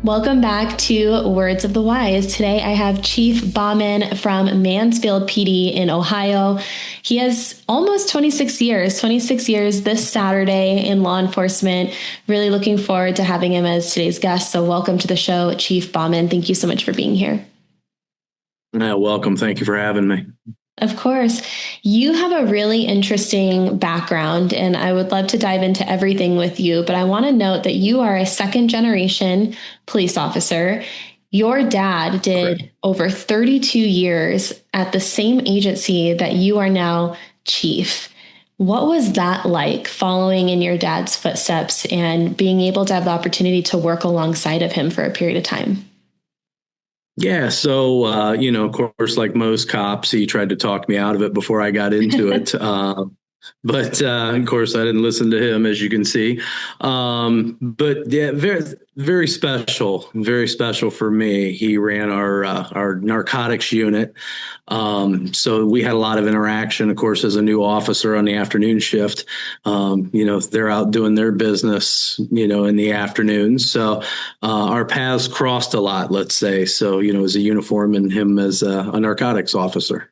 Welcome back to Words of the Wise. Today I have Chief Bamman from Mansfield PD in Ohio. He has almost 26 years this Saturday in law enforcement. Really looking forward to having him as today's guest. So welcome to the show, Chief Bamman. Thank you so much for being here. Welcome. Thank you for having me. Of course. You have a really interesting background, and I would love to dive into everything with you, but I want to note that you are a second generation police officer. Your dad did Correct. over 32 years at the same agency that you are now chief. What was that like, following in your dad's footsteps and being able to have the opportunity to work alongside of him for a period of time? Yeah. So, of course, like most cops, he tried to talk me out of it before I got into it. But of course, I didn't listen to him, as you can see. But yeah, very special for me. He ran our narcotics unit. So we had a lot of interaction, of course, as a new officer on the afternoon shift. They're out doing their business, in the afternoon. So our paths crossed a lot, let's say. So, as a uniform and him as a narcotics officer.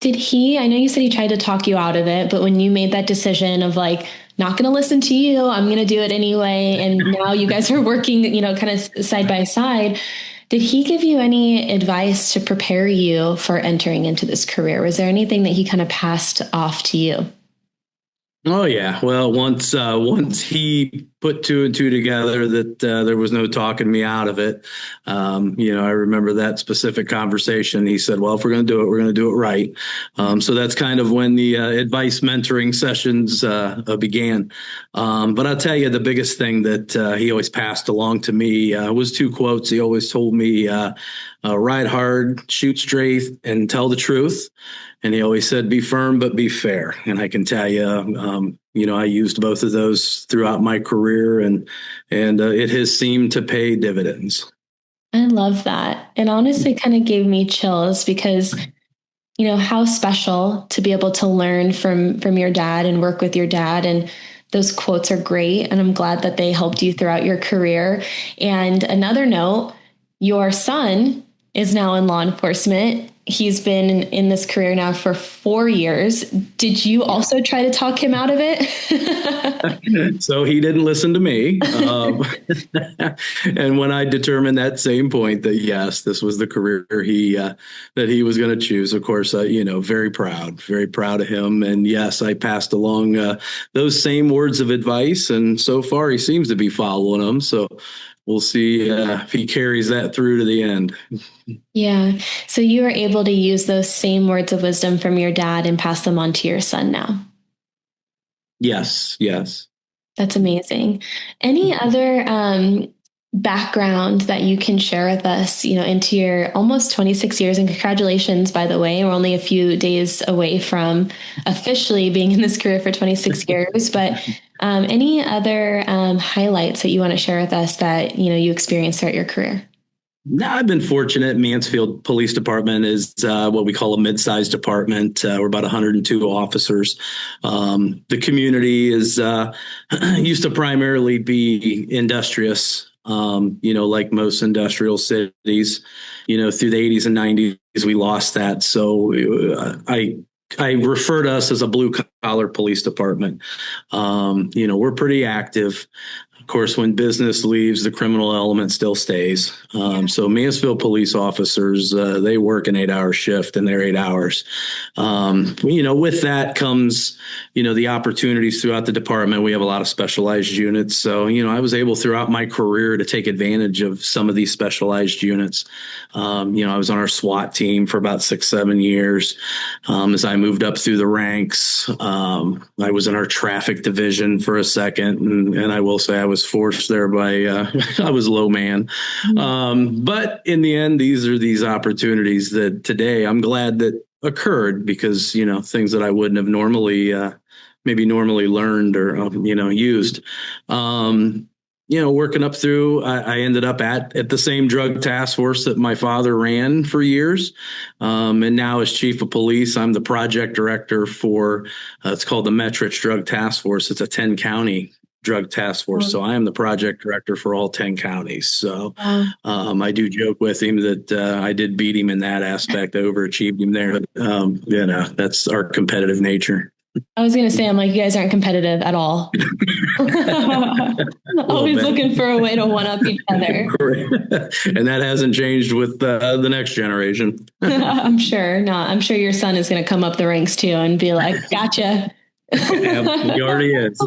I know you said he tried to talk you out of it, but when you made that decision of like, not going to listen to you, I'm going to do it anyway. And now you guys are working, kind of side by side. Did he give you any advice to prepare you for entering into this career? Was there anything that he kind of passed off to you? Oh yeah. Well, once he put two and two together that there was no talking me out of it. I remember that specific conversation. He said, "Well, if we're going to do it, we're going to do it right." So that's kind of when the advice mentoring sessions began. But I'll tell you, the biggest thing that he always passed along to me was two quotes. He always told me, "Ride hard, shoot straight, and tell the truth." And he always said, "Be firm, but be fair." And I can tell you, I used both of those throughout my career, and it has seemed to pay dividends. I love that. It honestly kind of gave me chills because, how special to be able to learn from your dad and work with your dad. And those quotes are great. And I'm glad that they helped you throughout your career. And another note, your son is now in law enforcement. He's been in this career now for 4 years. Did you also try to talk him out of it? So he didn't listen to me. And when I determined that same point that yes, this was the career that he was going to choose, of course, very proud of him. And yes, I passed along those same words of advice, and so far he seems to be following them. So we'll see if he carries that through to the end. Yeah. So you were able to use those same words of wisdom from your dad and pass them on to your son now. Yes. That's amazing. Any other background that you can share with us, into your almost 26 years? And congratulations, by the way. We're only a few days away from officially being in this career for 26 years. But any other highlights that you want to share with us that, you experienced throughout your career? No, I've been fortunate. Mansfield Police Department is what we call a mid-sized department. We're about 102 officers. The community is used to primarily be industrious, like most industrial cities. Through the 80s and 90s, we lost that. So I refer to us as a blue collar police department. We're pretty active. Of course, when business leaves, the criminal element still stays. So Mansfield police officers, they work an 8-hour shift and they're 8 hours. With that comes, the opportunities throughout the department. We have a lot of specialized units. So, I was able throughout my career to take advantage of some of these specialized units. I was on our SWAT team for about 6-7 years. As I moved up through the ranks, I was in our traffic division for a second. And I will say I was forced there by, I was low man. But in the end, these are these opportunities that today I'm glad that occurred because, things that I wouldn't have normally learned or, used. Working up through, I ended up at the same drug task force that my father ran for years. And now as chief of police, I'm the project director for, it's called the Metrich Drug Task Force. It's a 10 county drug task force. So I am the project director for all 10 counties. So I do joke with him that I did beat him in that aspect. I overachieved him there. That's our competitive nature. I was going to say, I'm like, you guys aren't competitive at all. Always looking for a way to one up each other. And that hasn't changed with the next generation. I'm sure not. I'm sure your son is going to come up the ranks too and be like, gotcha. He already is.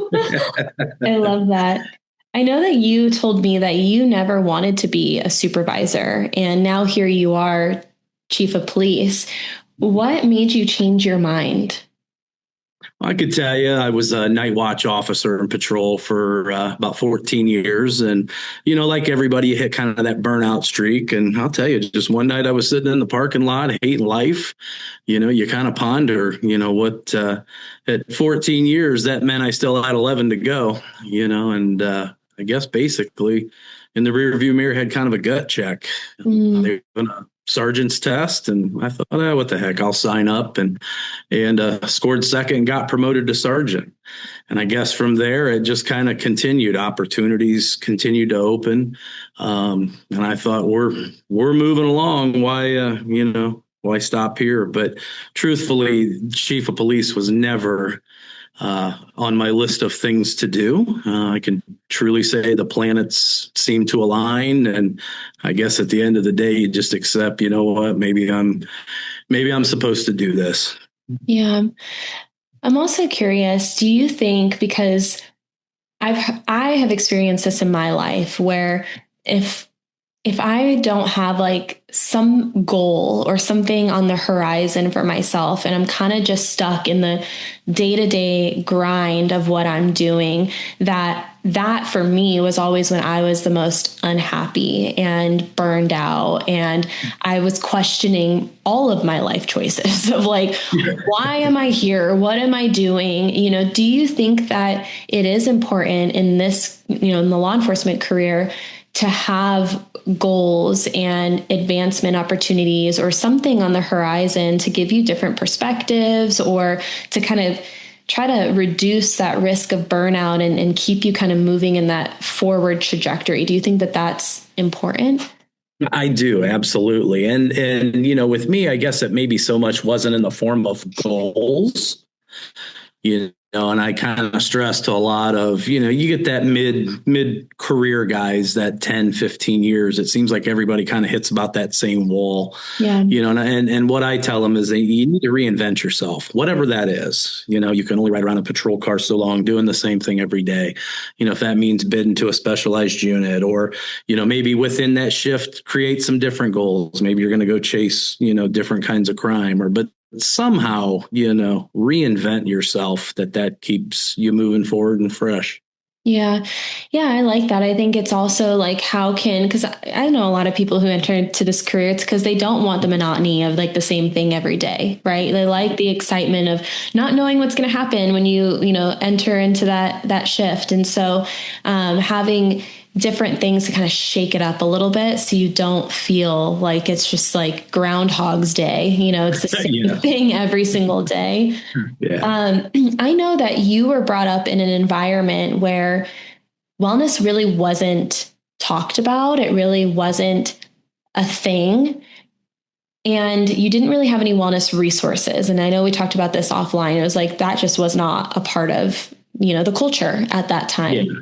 I love that. I know that you told me that you never wanted to be a supervisor, and now here you are, chief of police. What made you change your mind? I could tell you, I was a night watch officer in patrol for about 14 years. And, like everybody, you hit kind of that burnout streak. And I'll tell you, just one night I was sitting in the parking lot hating life. You kind of ponder, what at 14 years, that meant I still had 11 to go, and I guess basically in the rearview mirror had kind of a gut check. They were gonna sergeant's test, and I thought, what the heck, I'll sign up, and scored second and got promoted to sergeant. And I guess from there it just kind of continued. Opportunities continued to open, and I thought, we're moving along. Why stop here? But truthfully, chief of police was never on my list of things to do. I can truly say the planets seem to align, and I guess at the end of the day, you just accept, what, maybe I'm supposed to do this. Yeah. I'm also curious, do you think, because I have experienced this in my life, where if I don't have like some goal or something on the horizon for myself, and I'm kind of just stuck in the day-to-day grind of what I'm doing, that for me was always when I was the most unhappy and burned out. And I was questioning all of my life choices of like, why am I here? What am I doing? Do you think that it is important in this, in the law enforcement career, to have goals and advancement opportunities or something on the horizon to give you different perspectives, or to kind of try to reduce that risk of burnout and keep you kind of moving in that forward trajectory? Do you think that that's important? I do, absolutely. And with me, I guess it maybe so much wasn't in the form of goals. And I kind of stress to a lot of, you get that mid career guys, that 10, 15 years, it seems like everybody kind of hits about that same wall. Yeah. And what I tell them is that you need to reinvent yourself, whatever that is. You can only ride around a patrol car so long doing the same thing every day. If that means bidding to a specialized unit, or, maybe within that shift, create some different goals. Maybe you're going to go chase, different kinds of crime, but somehow, reinvent yourself, that keeps you moving forward and fresh. Yeah. Yeah. I like that. I think it's also like, because I know a lot of people who enter into this career, it's because they don't want the monotony of like the same thing every day, right? They like the excitement of not knowing what's going to happen when you enter into that shift. And so having different things to kind of shake it up a little bit, so you don't feel like it's just like Groundhog's Day. It's the same thing every single day. Yeah. I know that you were brought up in an environment where wellness really wasn't talked about. It really wasn't a thing. And you didn't really have any wellness resources. And I know we talked about this offline. It was like, that just was not a part of, the culture at that time. Yeah.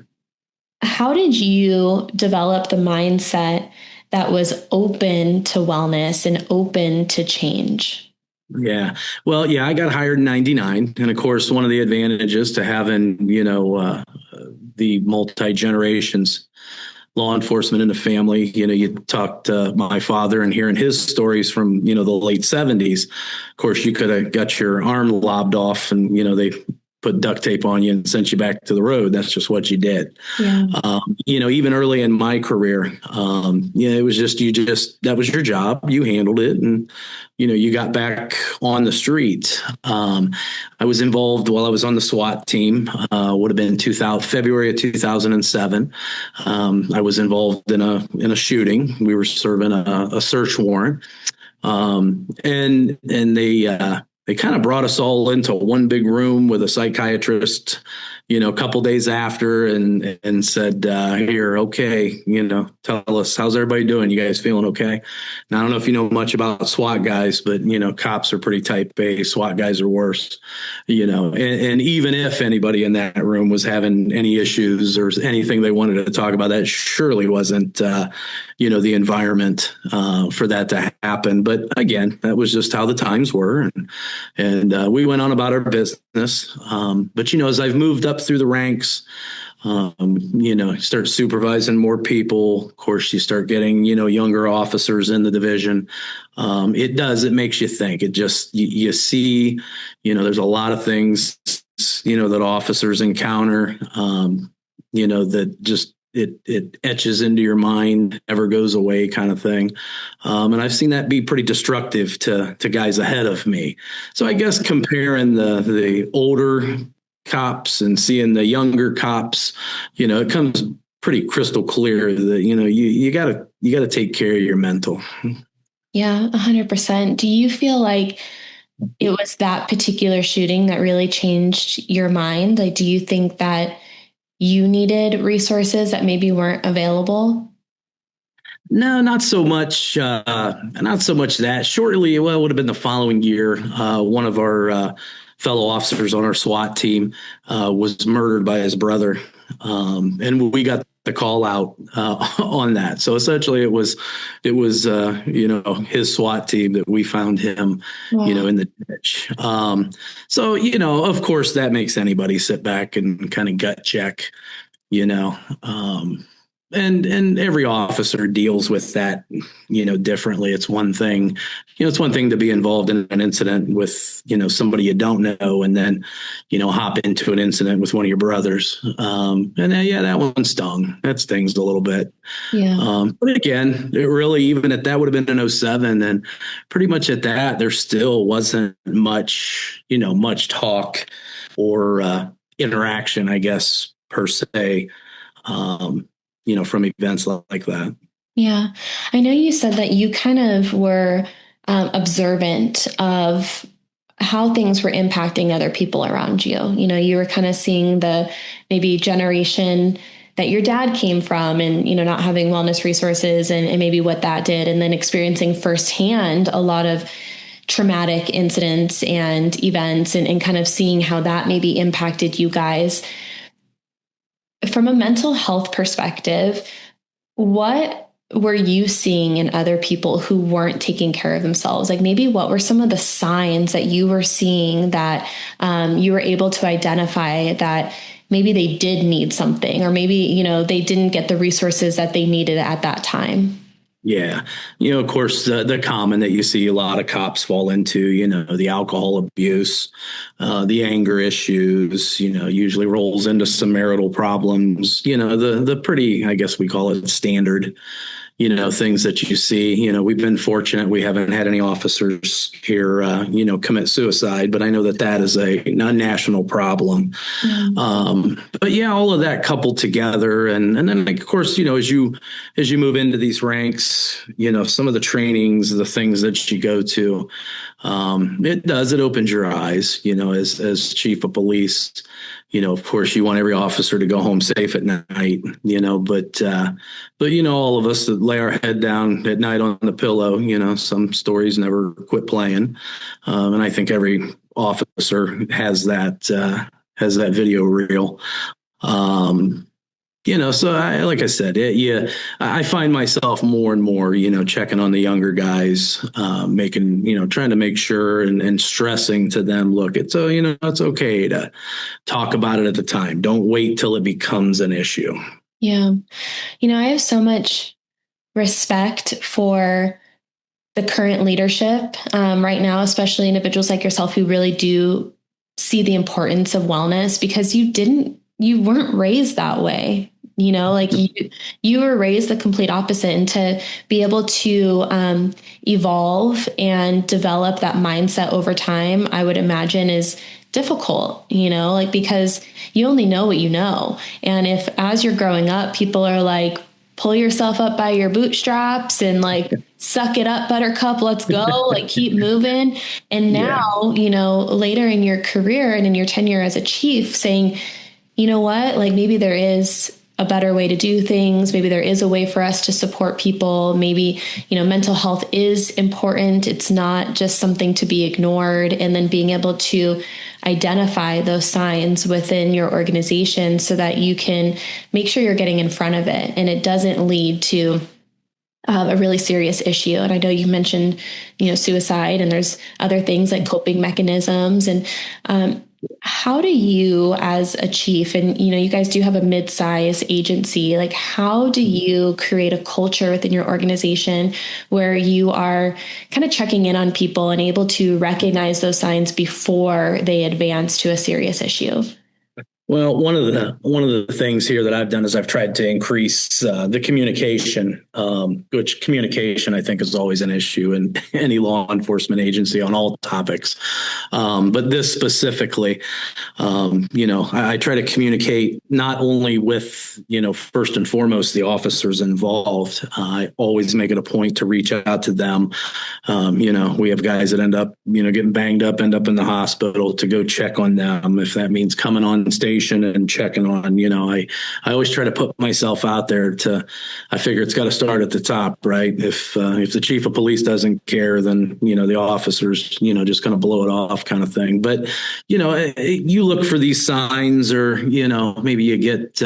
How did you develop the mindset that was open to wellness and open to change? Yeah. Well, I got hired in 99. And of course, one of the advantages to having, the multi-generations law enforcement in the family, you talk to my father and hearing his stories from, the late 70s. Of course, you could have got your arm lobbed off and, they put duct tape on you and sent you back to the road. That's just what you did. Yeah. Even early in my career, it was just, that was your job. You handled it. And, you got back on the street. I was involved while I was on the SWAT team, would have been February of 2007. I was involved in a shooting. We were serving a search warrant. And they they kind of brought us all into one big room with a psychiatrist, a couple days after, and said, here, okay, tell us, how's everybody doing? You guys feeling okay? Now, I don't know if you know much about SWAT guys, but cops are pretty type A. SWAT guys are worse, and even if anybody in that room was having any issues or anything they wanted to talk about, that surely wasn't the environment for that to happen. But again, that was just how the times were, and we went on about our business. But as I've moved up through the ranks, start supervising more people. Of course, you start getting, younger officers in the division. It makes you think. It just, you see, there's a lot of things, that officers encounter, that just, it etches into your mind, never goes away kind of thing. And I've seen that be pretty destructive to guys ahead of me. So I guess comparing the older cops and seeing the younger cops, it comes pretty crystal clear that, you gotta take care of your mental. Yeah, 100%. Do you feel like it was that particular shooting that really changed your mind? Like, do you think that you needed resources that maybe weren't available? No, not so much. Not so much that. Shortly, well, it would have been the following year. One of our fellow officers on our SWAT team was murdered by his brother, and we got the call out on that. So essentially, it was his SWAT team that we found him, Wow. In the ditch. So of course, that makes anybody sit back and kind of gut check, and every officer deals with that, differently. It's one thing, it's one thing to be involved in an incident with, somebody you don't know, and then, hop into an incident with one of your brothers. And then, yeah, that one stung. That stings a little bit. Yeah. But again, it really, even at that would have been in 07, and pretty much at that, there still wasn't much, much talk or interaction, I guess, per se. From events like that. Yeah. I know you said that you kind of were observant of how things were impacting other people around you. You were kind of seeing the maybe generation that your dad came from and, not having wellness resources and maybe what that did, and then experiencing firsthand a lot of traumatic incidents and events and kind of seeing how that maybe impacted you guys. From a mental health perspective, what were you seeing in other people who weren't taking care of themselves? Like maybe what were some of the signs that you were seeing that you were able to identify that maybe they did need something, or maybe, they didn't get the resources that they needed at that time? Yeah. Of course, the common that you see a lot of cops fall into, the alcohol abuse, the anger issues, usually rolls into some marital problems, the pretty, I guess we call it standard, things that you see. We've been fortunate. We haven't had any officers here, commit suicide, but I know that is a national problem. But yeah, all of that coupled together. And then, of course, as you move into these ranks, some of the trainings, the things that you go to, it opens your eyes, as chief of police. Of course, you want every officer to go home safe at night, but all of us that lay our head down at night on the pillow, some stories never quit playing. And I think every officer has that video reel. So like I said, I find myself more and more, checking on the younger guys, trying to make sure and stressing to them, look, it's okay to talk about it at the time. Don't wait till it becomes an issue. Yeah. I have so much respect for the current leadership right now, especially individuals like yourself who really do see the importance of wellness, because you weren't raised that way. Like you were raised the complete opposite, and to be able to evolve and develop that mindset over time, I would imagine is difficult, because you only know what you know. And if as you're growing up, people are like pull yourself up by your bootstraps and like, suck it up, buttercup, let's go, like keep moving. And now, later in your career and in your tenure as a chief, saying, you know what, like maybe there is a better way to do things. Maybe there is a way for us to support people. Maybe, mental health is important. It's not just something to be ignored. And then being able to identify those signs within your organization so that you can make sure you're getting in front of it and it doesn't lead to a really serious issue. And I know you mentioned, suicide, and there's other things like coping mechanisms. And how do you, as a chief, and you guys do have a mid-size agency, like how do you create a culture within your organization where you are kind of checking in on people and able to recognize those signs before they advance to a serious issue? Well, one of the things here that I've done is I've tried to increase the communication, which communication I think is always an issue in any law enforcement agency on all topics. But this specifically, I try to communicate not only with, first and foremost, the officers involved. I always make it a point to reach out to them. We have guys that end up, getting banged up, end up in the hospital, to go check on them. If that means coming on station and checking on, I always try to put myself out there I figure it's got to start at the top, right? If the chief of police doesn't care, then, the officers, just kind of blow it off kind of thing. But, you look for these signs, or, maybe you get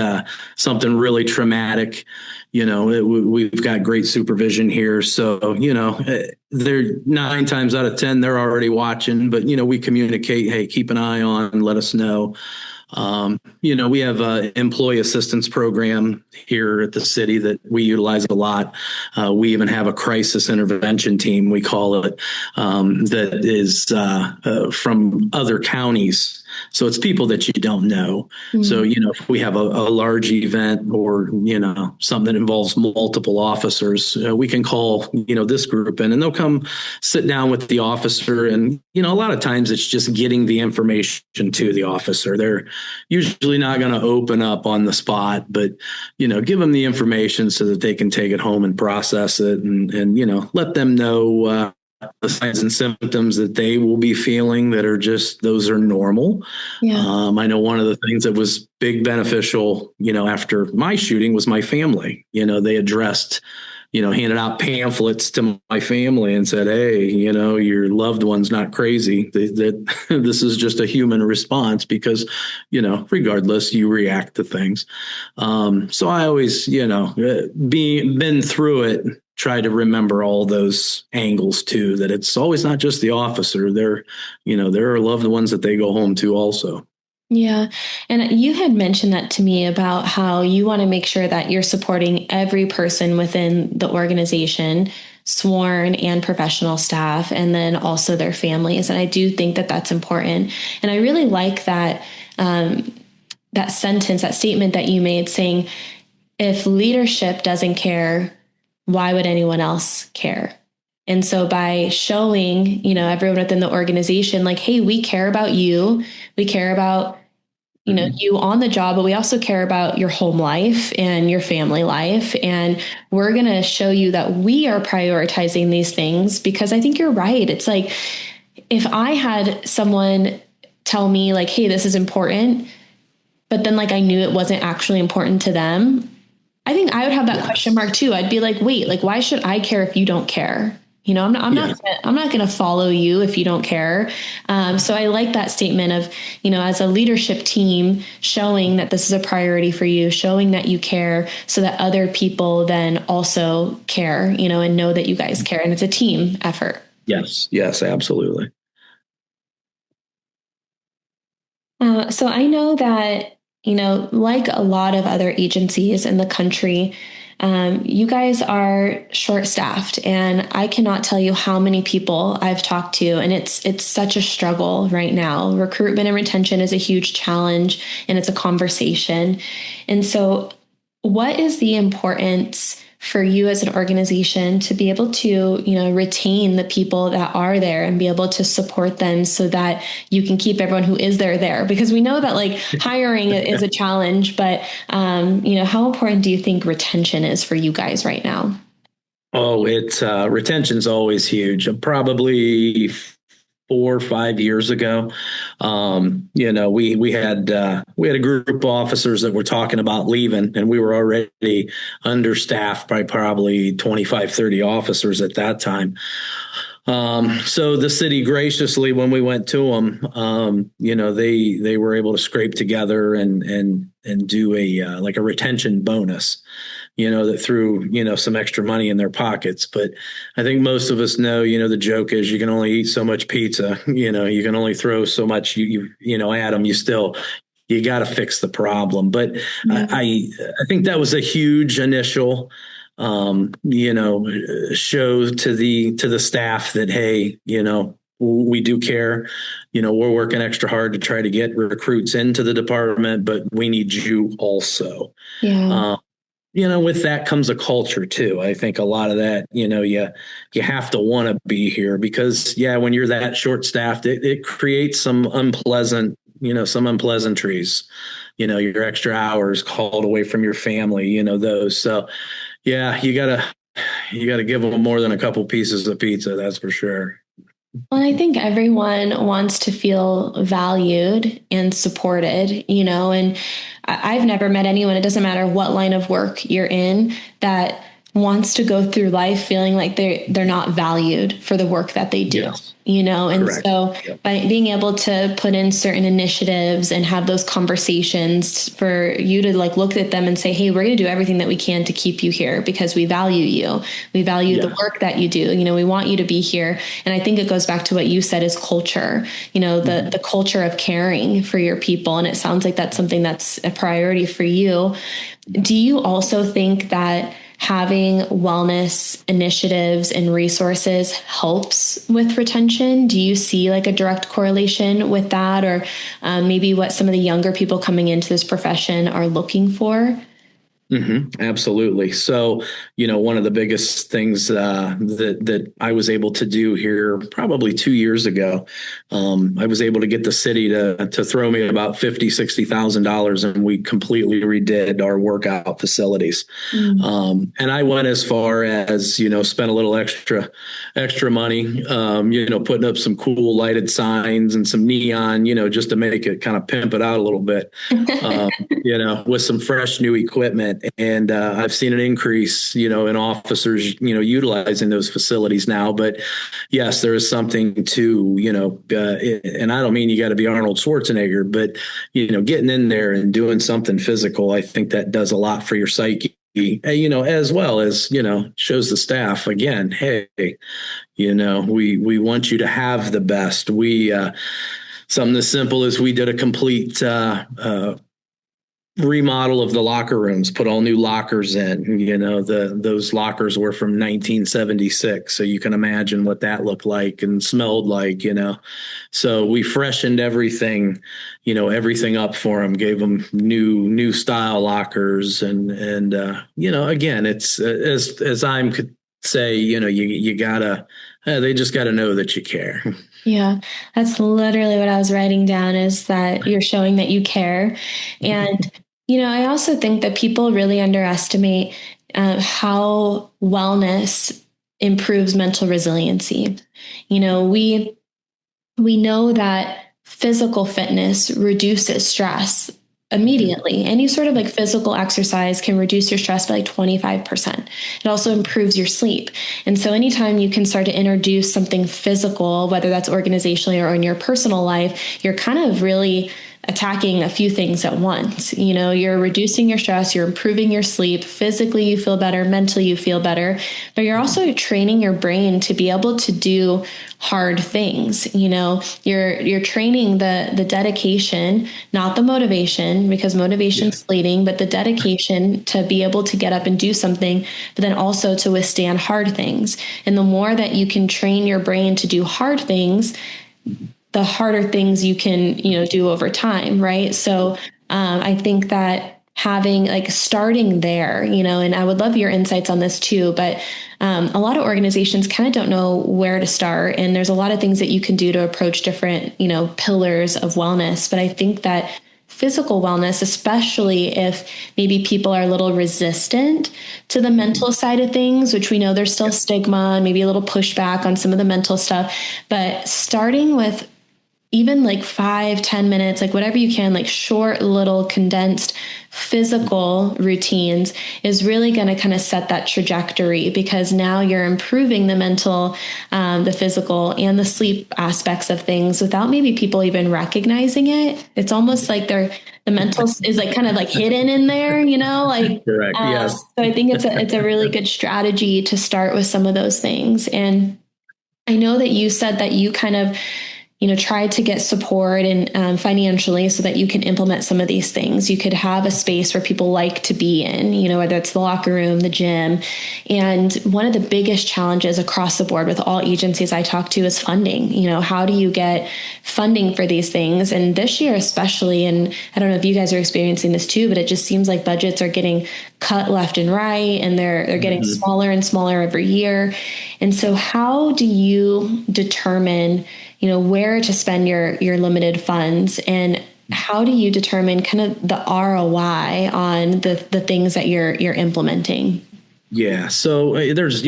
something really traumatic. We've got great supervision here. So, they're 9 times out of 10, they're already watching, but, we communicate, hey, keep an eye on, let us know. We have an employee assistance program here at the city that we utilize a lot. We even have a crisis intervention team, we call it, that is from other counties. So it's people that you don't know. Mm-hmm. So, if we have a large event or, something that involves multiple officers, we can call, this group in, and they'll come sit down with the officer. And, a lot of times it's just getting the information to the officer. They're usually not going to open up on the spot, but, give them the information so that they can take it home and process it, and let them know the signs and symptoms that they will be feeling that are just, those are normal. Yeah. I know one of the things that was big beneficial, after my shooting was my family. They addressed, handed out pamphlets to my family and said, hey, your loved one's not crazy. That this is just a human response because, regardless, you react to things. So I always, been through it, try to remember all those angles too, that it's always not just the officer. There are loved ones that they go home to also. Yeah. And you had mentioned that to me about how you want to make sure that you're supporting every person within the organization, sworn and professional staff, and then also their families. And I do think that that's important. And I really like that, that sentence, that statement that you made saying, if leadership doesn't care, why would anyone else care? And so by showing, everyone within the organization, like, hey, we care about you. We care about, you on the job, but we also care about your home life and your family life. And we're going to show you that we are prioritizing these things, because I think you're right. It's like, if I had someone tell me like, hey, this is important, but then like, I knew it wasn't actually important to them, I think I would have that question mark too. I'd be like, wait, like, why should I care if you don't care? I'm not going to follow you if you don't care. So I like that statement of, as a leadership team, showing that this is a priority for you, showing that you care, so that other people then also care, and know that you guys care, and it's a team effort. Yes, absolutely. So I know that, like a lot of other agencies in the country, you guys are short-staffed, and I cannot tell you how many people I've talked to, and it's such a struggle right now. Recruitment and retention is a huge challenge, and it's a conversation. And so what is the importance for you as an organization to be able to, retain the people that are there and be able to support them so that you can keep everyone who is there? Because we know that like hiring is a challenge, but, how important do you think retention is for you guys right now? Oh, it's retention's always huge. Probably 4 or 5 years ago, we had a group of officers that were talking about leaving, and we were already understaffed by probably 25, 30 officers at that time. So the city graciously, when we went to them, they were able to scrape together and do a like a retention bonus, that threw, some extra money in their pockets. But I think most of us know, the joke is you can only eat so much pizza, you can only throw so much, at them, you got to fix the problem. But Yeah. I think that was a huge initial, show to the staff that, hey, we do care. We're working extra hard to try to get recruits into the department, but we need you also. Yeah. With that comes a culture too. I think a lot of that, you have to want to be here because, when you're that short staffed, it creates some unpleasantries, your extra hours called away from your family, those. So, you gotta give them more than a couple pieces of pizza. That's for sure. Well, I think everyone wants to feel valued and supported, and I've never met anyone, it doesn't matter what line of work you're in, that wants to go through life feeling like they're not valued for the work that they do. Yes. And Correct. so Yep. by being able to put in certain initiatives and have those conversations for you to like look at them and say, hey, we're going to do everything that we can to keep you here because we value you. We value the work that you do. We want you to be here. And I think it goes back to what you said is culture, the culture of caring for your people. And it sounds like that's something that's a priority for you. Do you also think that having wellness initiatives and resources helps with retention? Do you see like a direct correlation with that, or maybe what some of the younger people coming into this profession are looking for? Mm-hmm, absolutely. So, one of the biggest things that I was able to do here probably 2 years ago, I was able to get the city to throw me about $50,000-$60,000, and we completely redid our workout facilities. And I went as far as spent a little extra money, putting up some cool lighted signs and some neon, just to make it kind of pimp it out a little bit, with some fresh new equipment. And I've seen an increase, in officers, utilizing those facilities now. But yes, there is something to, and I don't mean you got to be Arnold Schwarzenegger, but, getting in there and doing something physical, I think that does a lot for your psyche, as well as, shows the staff again, hey, we want you to have the best. Something as simple as we did a complete remodel of the locker rooms, put all new lockers in. Those lockers were from 1976, so you can imagine what that looked like and smelled like. So we freshened everything, everything up for them, gave them new style lockers, and again, it's as I'm could say, you gotta. They just got to know that you care. Yeah, that's literally what I was writing down, is that you're showing that you care. And, I also think that people really underestimate how wellness improves mental resiliency. We know that physical fitness reduces stress immediately. Any sort of like physical exercise can reduce your stress by like 25%. It also improves your sleep. And so anytime you can start to introduce something physical, whether that's organizationally or in your personal life, you're kind of really attacking a few things at once. You're reducing your stress, you're improving your sleep. Physically, you feel better. Mentally, you feel better. But you're also training your brain to be able to do hard things. You're training the dedication, not the motivation, because motivation's fleeting, but the dedication to be able to get up and do something, but then also to withstand hard things. And the more that you can train your brain to do hard things, the harder things you can, do over time. Right. So I think that having like starting there, and I would love your insights on this too, but a lot of organizations kind of don't know where to start. And there's a lot of things that you can do to approach different, pillars of wellness. But I think that physical wellness, especially if maybe people are a little resistant to the mental side of things, which we know there's still stigma and maybe a little pushback on some of the mental stuff, but starting with even like 5-10 minutes, like whatever you can, like short, little condensed physical routines is really going to kind of set that trajectory, because now you're improving the mental, the physical and the sleep aspects of things without maybe people even recognizing it. It's almost like the mental is like kind of like hidden in there, like, correct. Yes. So I think it's a really good strategy to start with some of those things. And I know that you said that you kind of try to get support and financially so that you can implement some of these things. You could have a space where people like to be in, whether it's the locker room, the gym. And one of the biggest challenges across the board with all agencies I talk to is funding. How do you get funding for these things? And this year especially, and I don't know if you guys are experiencing this too, but it just seems like budgets are getting cut left and right, and they're getting smaller and smaller every year. And so how do you determine where to spend your limited funds, and how do you determine kind of the ROI on the things that you're implementing? Yeah. So there's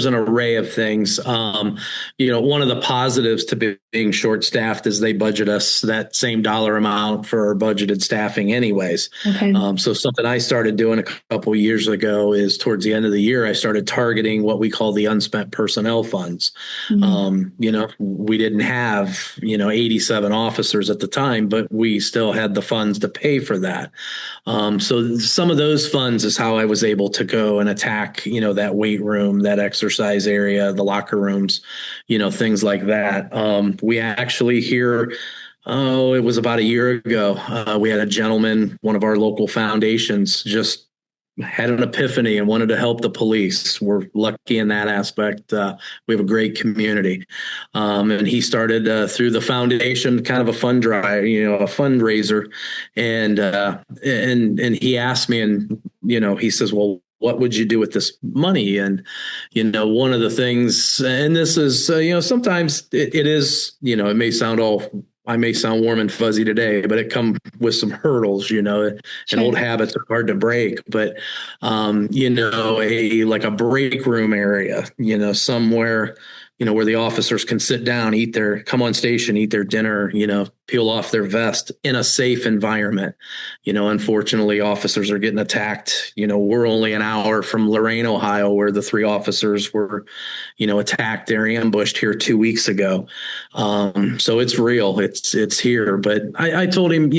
an array of things. One of the positives to being short staffed is they budget us that same dollar amount for our budgeted staffing anyways. Okay. So something I started doing a couple of years ago is towards the end of the year, I started targeting what we call the unspent personnel funds. We didn't have, 87 officers at the time, but we still had the funds to pay for that. So some of those funds is how I was able to go and attack, that weight room, that exercise area, the locker rooms, things like that. We actually here, it was about a year ago, we had a gentleman, one of our local foundations, just had an epiphany and wanted to help the police. We're lucky in that aspect. We have a great community. And he started through the foundation, kind of a fund drive, a fundraiser. And he asked me, and, he says, well, what would you do with this money? And, one of the things, and this is, sometimes it is, I may sound warm and fuzzy today, but it comes with some hurdles, and old habits are hard to break. But, like a break room area, somewhere, where the officers can sit down, come on station, eat their dinner, peel off their vest in a safe environment. Unfortunately, officers are getting attacked. We're only an hour from Lorain, Ohio, where the 3 officers were, attacked. They're ambushed here 2 weeks ago. So it's real. It's here. But I told him,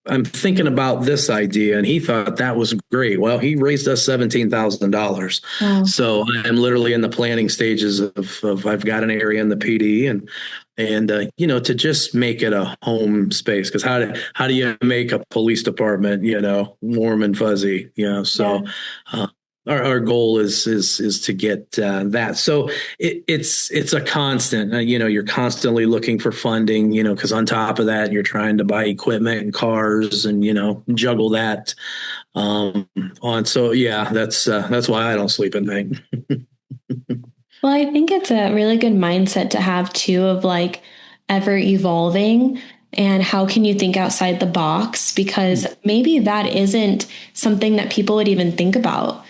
I'm thinking about this idea, and he thought that was great. Well, he raised us $17,000. Wow. So I'm literally in the planning stages of I've got an area in the PD and to just make it a home space. Because how do you make a police department, warm and fuzzy, so. Yeah. Our goal is to get that. So it's a constant. You're constantly looking for funding. Because on top of that, you're trying to buy equipment and cars, and juggle that on. So yeah, that's why I don't sleep at night. Well, I think it's a really good mindset to have too, of like ever evolving. And how can you think outside the box? Because maybe that isn't something that people would even think about.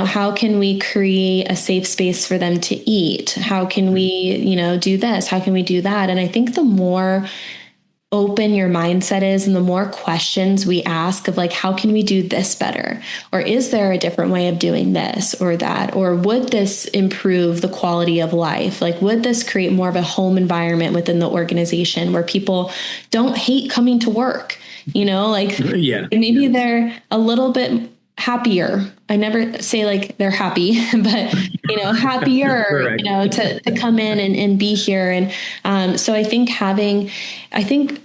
How can we create a safe space for them to eat? How can we, do this? How can we do that? And I think the more open your mindset is, and the more questions we ask of like, how can we do this better? Or is there a different way of doing this or that? Or would this improve the quality of life? Like, would this create more of a home environment within the organization where people don't hate coming to work? Maybe they're a little bit happier. I never say like they're happy, but happier, to come in and be here. And so I think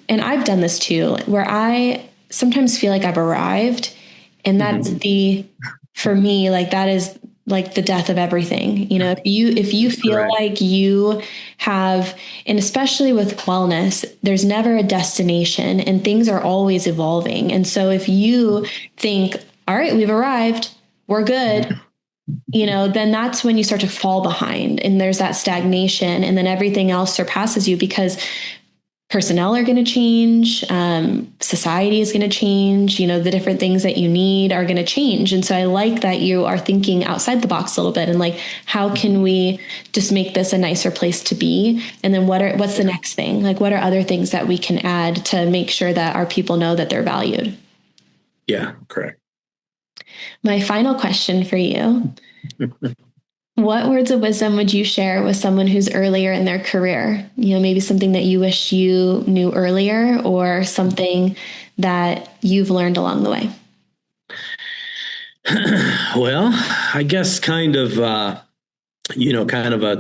and I've done this too, where I sometimes feel like I've arrived, and that's for me, like that is like the death of everything. You know, if you feel Correct. like you have, and especially with wellness, there's never a destination and things are always evolving. And so if you think, all right, we've arrived, we're good, you know, then that's when you start to fall behind and there's that stagnation, and then everything else surpasses you because personnel are going to change, society is going to change, you know, the different things that you need are going to change. And so I like that you are thinking outside the box a little bit and like, how can we just make this a nicer place to be? And then what's the next thing? Like, what are other things that we can add to make sure that our people know that they're valued? Yeah, correct. My final question for you. What words of wisdom would you share with someone who's earlier in their career? You know, maybe something that you wish you knew earlier or something that you've learned along the way. Well, I guess kind of a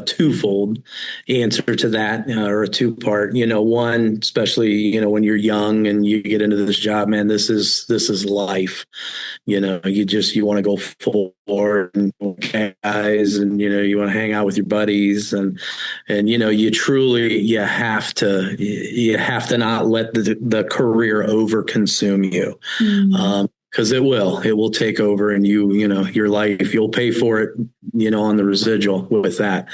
twofold answer to that, or a two part. One, especially, when you're young and you get into this job, man, this is life. You want to go forward and guys, and you want to hang out with your buddies, and you have to not let the career over consume you. Mm. Because it will take over, and your life, you'll pay for it, on the residual with that.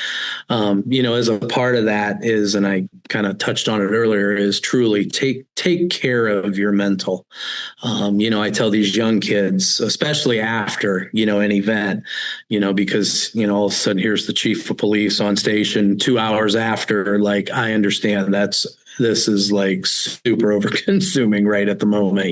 As a part of that is, and I kind of touched on it earlier, is truly take care of your mental. I tell these young kids, especially after, an event, because, all of a sudden here's the chief of police on station 2 hours after. Like, I understand this is like super over consuming right at the moment,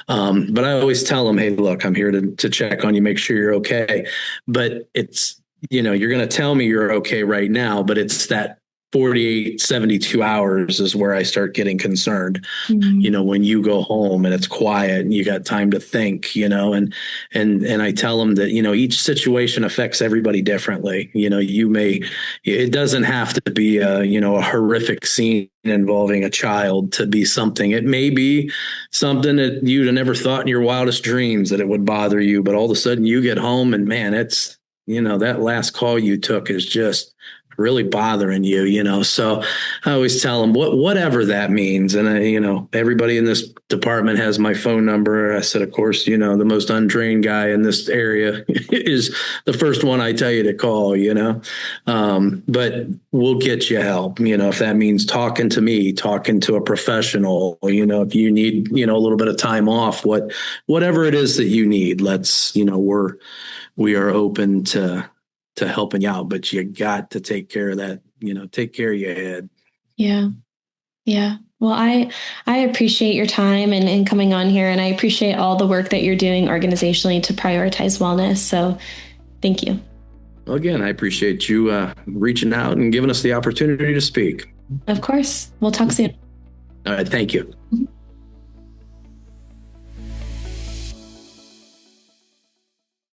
but I always tell them, hey, look, I'm here to check on you, make sure you're okay. But it's, you're going to tell me you're okay right now, but it's that 48, 72 hours is where I start getting concerned. Mm. When you go home and it's quiet and you got time to think, and I tell them that, each situation affects everybody differently. It doesn't have to be a horrific scene involving a child to be something. It may be something that you'd have never thought in your wildest dreams that it would bother you, but all of a sudden you get home and, man, it's, that last call you took is just really bothering you, so I always tell them whatever that means. And everybody in this department has my phone number. I said, of course, the most untrained guy in this area is the first one I tell you to call, but we'll get you help, if that means talking to me, talking to a professional, if you need, a little bit of time off, whatever it is that you need, we are open to helping you out, but you got to take care of that, take care of your head. Yeah. Yeah. Well, I appreciate your time and coming on here, and I appreciate all the work that you're doing organizationally to prioritize wellness. So thank you. Well, again, I appreciate you reaching out and giving us the opportunity to speak. Of course. We'll talk soon. All right. Thank you.